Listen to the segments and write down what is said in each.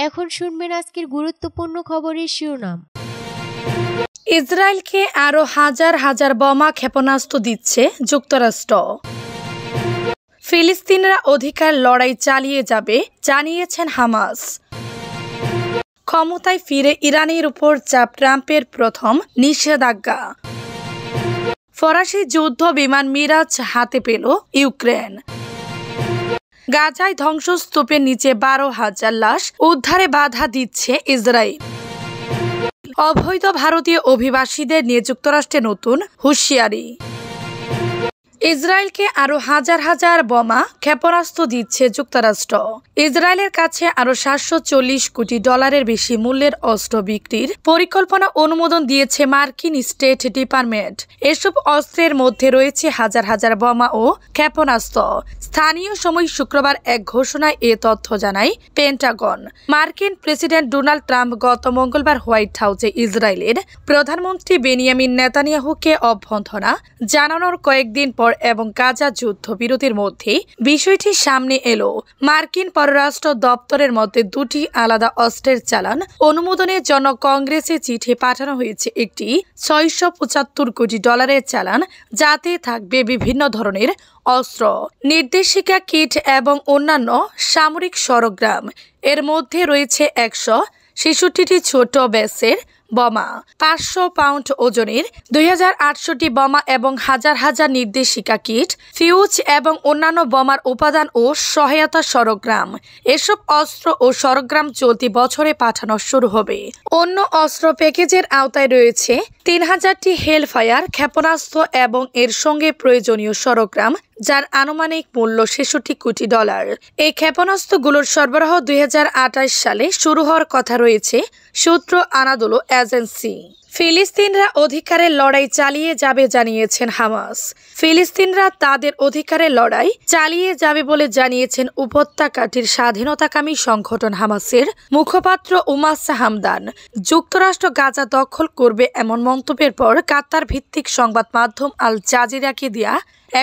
এখন শুনবেন আজকের গুরুত্বপূর্ণ খবরের শিরোনাম। ইসরায়েলকে আরও হাজার হাজার বোমা ক্ষেপণাস্ত্র দিচ্ছে যুক্তরাষ্ট্র। ফিলিস্তিনরা অধিকার লড়াই চালিয়ে যাবে জানিয়েছেন হামাস। ক্ষমতায় ফিরে ইরানের উপর চাপ, ট্রাম্পের প্রথম নিষেধাজ্ঞা। ফরাসি যুদ্ধ বিমান মিরাজ হাতে পেল ইউক্রেন। গাজায় ধ্বংসস্তূপের নিচে 12,000 লাশ উদ্ধারে বাধা দিচ্ছে ইসরায়েল। অবৈধ ভারতীয় অভিবাসীদের নিয়ে যুক্তরাষ্ট্রে নতুন হুঁশিয়ারি। ইসরায়েলকে আরও হাজার হাজার বোমা ক্ষেপণাস্ত্র দিচ্ছে যুক্তরাষ্ট্র। ইসরায়েলের কাছে আরও $740 কোটি বেশি মূল্যের অস্ত্র বিক্রির পরিকল্পনা অনুমোদন দিয়েছে মার্কিন স্টেট ডিপার্টমেন্ট। এসব অস্ত্রের মধ্যে রয়েছে হাজার হাজার বোমা ও ক্ষেপণাস্ত্র। স্থানীয় সময় শুক্রবার এক ঘোষণায় এ তথ্য জানায় পেন্টাগন। মার্কিন প্রেসিডেন্ট ডোনাল্ড ট্রাম্প গত মঙ্গলবার হোয়াইট হাউসে ইসরায়েলের প্রধানমন্ত্রী বেনিয়ামিন নেতানিয়াহুকে অভ্যর্থনা জানানোর কয়েকদিন পর এবং গাজা যুদ্ধবিরতির মধ্যে বিষয়টি সামনে এলো। মার্কিন পররাষ্ট্র দপ্তরের মধ্যে দুটি আলাদা অস্ত্রের চালান অনুমোদনের জন্য কংগ্রেসে চিঠি পাঠানো হয়েছে। একটি $675 কোটি চালান, যাতে থাকবে বিভিন্ন ধরনের অস্ত্র, নির্দেশিকা কিট এবং অন্যান্য সামরিক সরঞ্জাম। এর মধ্যে রয়েছে 166টি ছোট ব্যাসের বোমা, 500 পাউন্ড ওজনের 2800টি বোমা এবং হাজার হাজার নির্দেশিকা কিট, ফিউজ এবং অন্যান্য বোমার উপাদান ও সহায়তা সরঞ্জাম। এসব অস্ত্র ও সরঞ্জাম চলতি বছরে পাঠানো শুরু হবে। অন্য অস্ত্র প্যাকেজের আওতায় রয়েছে 3000টি হেলফায়ার ক্ষেপণাস্ত্র এবং এর সঙ্গে প্রয়োজনীয় সরঞ্জাম, যার আনুমানিক মূল্য $66 কোটি। এই ক্ষেপণাস্ত্রগুলোর সরবরাহ 2028 সালে শুরু হওয়ার কথা রয়েছে, সূত্র আনাদোলো এজেন্সি। ফিলিস্তিনরা অধিকারের লড়াই চালিয়ে যাবে জানিয়েছেন হামাস। ফিলিস্তিনরা তাদের অধিকারের লড়াই চালিয়ে যাবে বলে জানিয়েছেন উপত্যকাটির স্বাধীনতাকামী সংগঠন হামাসের মুখপাত্র উমাসা হামদান। যুক্তরাষ্ট্র গাজা দখল করবে এমন মন্তব্যের পর কাতার ভিত্তিক সংবাদ মাধ্যম আল জাজিরাকে দেয়া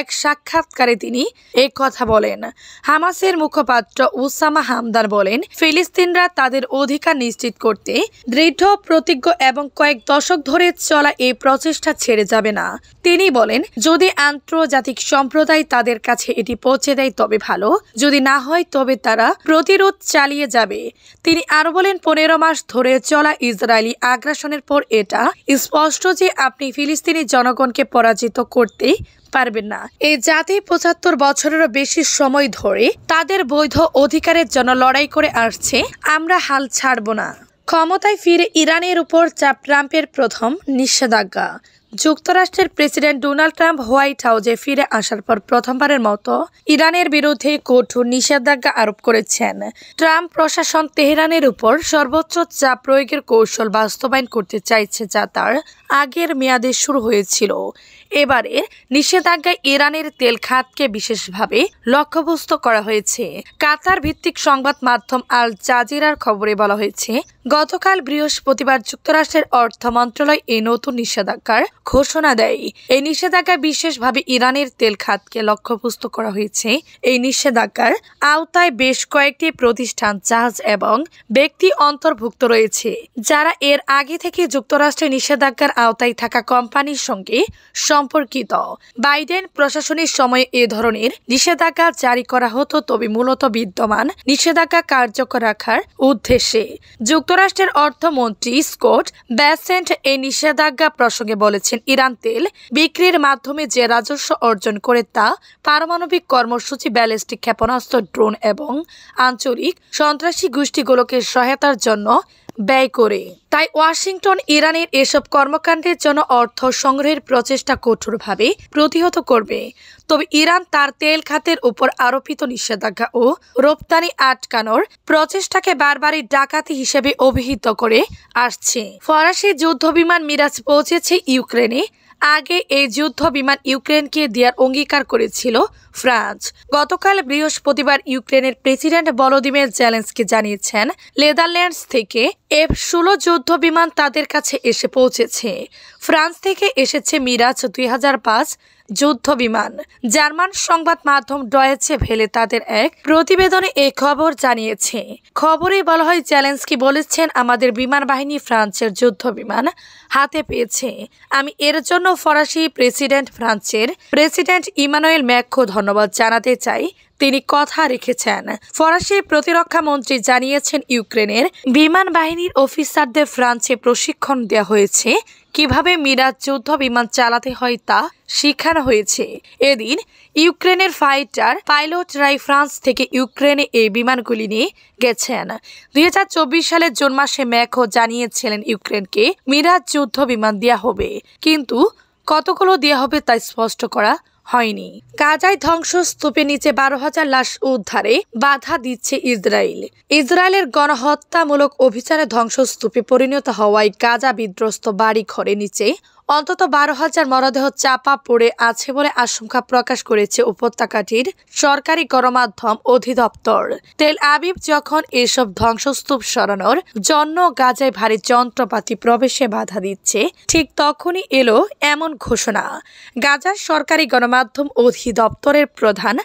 এক সাক্ষাৎকারে তিনি এই কথা বলেন। হামাসের মুখপাত্র উসামা হামদান বলেন, ফিলিস্তিনরা তাদের অধিকার নিশ্চিত করতে দৃঢ় প্রতিজ্ঞ এবং কয়েক দশক ধরে চলা এই প্রচেষ্টা ছেড়ে যাবে না। তিনি বলেন, যদি আন্তর্জাতিক সম্প্রদায় তাদের কাছে এটি পৌঁছে দেয় তবে ভালো, যদি না হয় তবে তারা প্রতিরোধ চালিয়ে যাবে। তিনি আরো বলেন, 15 মাস ধরে চলা ইসরায়েলি আগ্রাসনের পর এটা স্পষ্ট যে আপনি ফিলিস্তিনি জনগণকে পরাজিত করতে পারবেন না। এই জাতি 75 বছরেরও বেশি সময় ধরে তাদের বৈধ অধিকারের জন্য লড়াই করে আসছে। আমরা হাল ছাড়ব না। ক্ষমতায় ফিরে ইরানের উপর চাপ, ট্রাম্পের প্রথম নিষেধাজ্ঞা। যুক্তরাষ্ট্রের প্রেসিডেন্ট ডোনাল্ড ট্রাম্প হোয়াইট হাউসে ফিরে আসার পর প্রথমবারের মতো ইরানের বিরুদ্ধে কঠোর নিষেধাজ্ঞা আরোপ করেছেন। ট্রাম্প প্রশাসন তেহরানের উপর সর্বোচ্চ চাপ প্রয়োগের কৌশল বাস্তবায়ন করতে চাইছে, যা তার আগের মেয়াদে শুরু হয়েছিল। এবারে নিষেধাজ্ঞায় ইরানের তেল খাতকে বিশেষভাবে লক্ষ্যবস্তু করা হয়েছে। কাতার ভিত্তিক সংবাদ মাধ্যম আল জাজিরার খবরে বলা হয়েছে, গতকাল বৃহস্পতিবার যুক্তরাষ্ট্রের অর্থ মন্ত্রণালয় এই নতুন নিষেধাজ্ঞার ঘোষণা দেয়। এই নিষেধাজ্ঞায় বিশেষভাবে ইরানের তেল খাতকে লক্ষ্যবস্তু করা হয়েছে। এই নিষেধাজ্ঞার আওতায় বেশ কয়েকটি প্রতিষ্ঠান, জাহাজ এবং ব্যক্তি অন্তর্ভুক্ত রয়েছে, যারা এর আগে থেকে যুক্তরাষ্ট্রের নিষেধাজ্ঞার আওতায় থাকা কোম্পানির সঙ্গে সম্পর্কিত। বাইডেন প্রশাসনের সময়ে এ ধরনের নিষেধাজ্ঞা জারি করা হতো, তবে মূলত বিদ্যমান নিষেধাজ্ঞা কার্যকর রাখার উদ্দেশ্যে। যুক্তরাষ্ট্রের অর্থমন্ত্রী স্কট বেসেন্ট এই নিষেধাজ্ঞা প্রসঙ্গে বলেছেন, ইরান তেল বিক্রির মাধ্যমে যে রাজস্ব অর্জন করে তা পারমাণবিক কর্মসূচি, ব্যালিস্টিক ক্ষেপণাস্ত্র, ড্রোন এবং আঞ্চলিক সন্ত্রাসী গোষ্ঠীগুলোকে সহায়তার জন্য ব্যয় করে। তাই ওয়াশিংটন ইরানের এসব কর্মকাণ্ডের জন্য অর্থ সংগ্রহের প্রচেষ্টা কঠোরভাবে প্রতিহত করবে। তবে ইরান তার তেল খাতের উপর আরোপিত নিষেধাজ্ঞা ও রপ্তানি আটকানোর প্রচেষ্টাকে বারবারই ডাকাতি হিসেবে অভিহিত করে আসছে। ফরাসি যুদ্ধবিমান মিরাজ পৌঁছেছে ইউক্রেনে। আগে এই যুদ্ধ বিমান ইউক্রেনকে দেওয়ার অঙ্গীকার করেছিল ফ্রান্স। গতকাল বৃহস্পতিবার ইউক্রেনের প্রেসিডেন্ট ভলোদিমির জেলেনস্কি জানিয়েছেন, নেদারল্যান্ডস থেকে F-16 যুদ্ধ বিমান তাদের কাছে এসে পৌঁছেছে। ফ্রান্স থেকে এসেছে মিরাজ 2005 যুদ্ধ বিমান। জার্মান সংবাদ মাধ্যম ডয়েচে ভেলে তাদের এক প্রতিবেদনে এই খবর জানিয়েছে। খবরে বলা হয়, জেলেনস্কি বলেছেন, আমাদের বিমান বাহিনী ফ্রান্সের যুদ্ধ বিমান হাতে পেয়েছে। আমি এর জন্য ফরাসি ফ্রান্সের প্রেসিডেন্ট ইমানুয়েল ম্যাক্রো ধন্যবাদ জানাতে চাই। তিনি কথা রেখেছেন। ফরাসি প্রতিরক্ষা মন্ত্রী জানিয়েছেন, ইউক্রেনের বিমান বাহিনীর অফিসারদের ফ্রান্সে প্রশিক্ষণ দেওয়া হয়েছে। কিভাবে মিরাজ যুদ্ধ বিমান চালাতে হয় তা শেখানো হয়েছে। এদিন ইউক্রেনের ফাইটার পাইলটরাই ফ্রান্স থেকে ইউক্রেনে এই বিমানগুলি নিয়ে গেছেন। 2024 সালের জুন মাসে ম্যাক্রো জানিয়েছিলেন, ইউক্রেনকে মিরাজ যুদ্ধ বিমান দেওয়া হবে, কিন্তু কতগুলো দেওয়া হবে তা স্পষ্ট করা হয়নি। গাজায় ধ্বংসস্তূপের নিচে 12,000 লাশ উদ্ধারে বাধা দিচ্ছে ইসরায়েল। ইসরায়েলের গণহত্যামূলক অভিযানে ধ্বংসস্তূপে পরিণত হওয়ায় গাজা বিধ্বস্ত বাড়ি ঘরের নিচে অন্তত 12,000 মরদেহ চাপা পড়ে আছে বলে আশঙ্কা প্রকাশ করেছে উপত্যকাটির সরকারি গণমাধ্যম অধিদপ্তর। তেল আবিব যখন এসব ধ্বংসস্তূপ সরানোর জন্য গাজায় ভারী যন্ত্রপাতি প্রবেশে বাধা দিচ্ছে, ঠিক তখনই এলো এমন ঘোষণা। গাজার সরকারি গণমাধ্যম অধিদপ্তরের প্রধান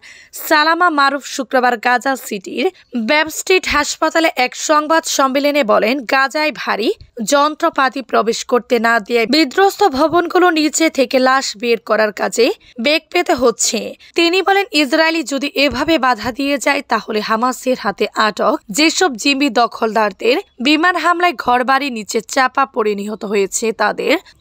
সালামা মারুফ শুক্রবার গাজা সিটির ব্যবস্ট্রিট হাসপাতালে এক সংবাদ সম্মেলনে বলেন, গাজায় ভারী যন্ত্রপাতি প্রবেশ করতে না দিয়ে বিধ্বস্ত ভবনগুলো নিচে থেকে লাশ বের করার কাজে বেগ পেতে হচ্ছে। তিনি বলেন, ইসরায়েলি যদি এভাবে বাধা দিয়ে যায় তাহলে হামাসের হাতে আটক যেসব জিম্মি দখলদারদের বিমান হামলায় ঘরবাড়ি নিচে চাপা পড়ে নিহত হয়েছে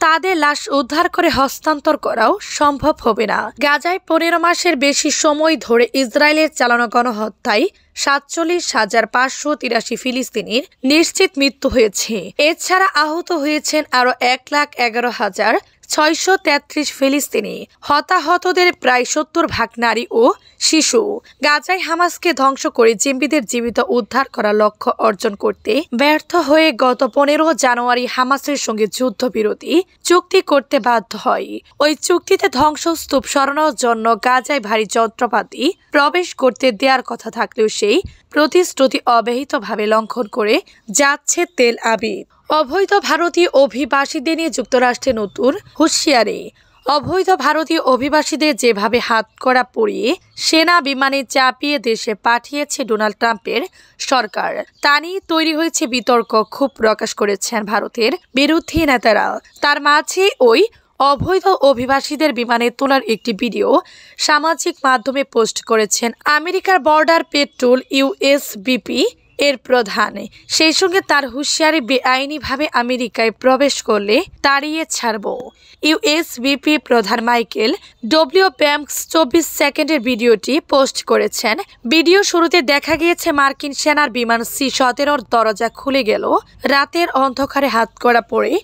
তাদের লাশ উদ্ধার করে হস্তান্তর করাও সম্ভব হবে না। গাজায় 15 মাসের বেশি সময় ধরে ইসরায়েলের চালানো গণহত্যায় 47,583 ফিলিস্তিনির নিশ্চিত মৃত্যু হয়েছে। এছাড়া আহত হয়েছেন আরো 1,11,633 ফিলিস্তিনি। হতাহতদের প্রায় 70% নারী ও শিশু। গাজায় হামাসকে ধ্বংস করে জিম্মিদের জীবিত উদ্ধার করার লক্ষ্য অর্জন করতে ব্যর্থ হয়ে গত 15 জানুয়ারি হামাসের সঙ্গে যুদ্ধবিরতি চুক্তি করতে বাধ্য হয়। ওই চুক্তিতে ধ্বংসস্তূপ সরানোর জন্য গাজায় ভারী যন্ত্রপাতি প্রবেশ করতে দেওয়ার কথা থাকলেও সেই প্রতিশ্রুতি অব্যাহতভাবে লঙ্ঘন করে যাচ্ছে তেল আবিব। অবৈধ ভারতীয় অভিবাসীদের নিয়ে যুক্তরাষ্ট্রের নতুন হুঁশিয়ারি। অবৈধ ভারতীয় অভিবাসীদের যেভাবে হাতকড়া পরিয়ে সেনা বিমানে চাপিয়ে দেশে পাঠিয়েছে ডোনাল্ড ট্রাম্পের সরকার, তা নিয়ে তৈরি হয়েছে বিতর্ক। ক্ষোভ প্রকাশ করেছেন ভারতের বিরোধী নেতারা। তার মাঝে ওই অবৈধ অভিবাসীদের বিমানে তোলার একটি ভিডিও সামাজিক মাধ্যমে পোস্ট করেছেন আমেরিকার বর্ডার পেট্রোল ইউএসবিপি এর প্রধান। সেই সঙ্গে তার হুঁশিয়ারি, বেআইনিভাবে আমেরিকায় প্রবেশ করলে তাড়িয়ে ছাড়ব। ইউএসবিপি প্রধান মাইকেল ডব্লিউ ব্যাঙ্কস 24 সেকেন্ডের ভিডিওটি পোস্ট করেছেন। ভিডিও শুরুতে দেখা গিয়েছে মার্কিন সেনার বিমান C-17 দরজা খুলে গেল। রাতের অন্ধকারে হাতকড়া পরে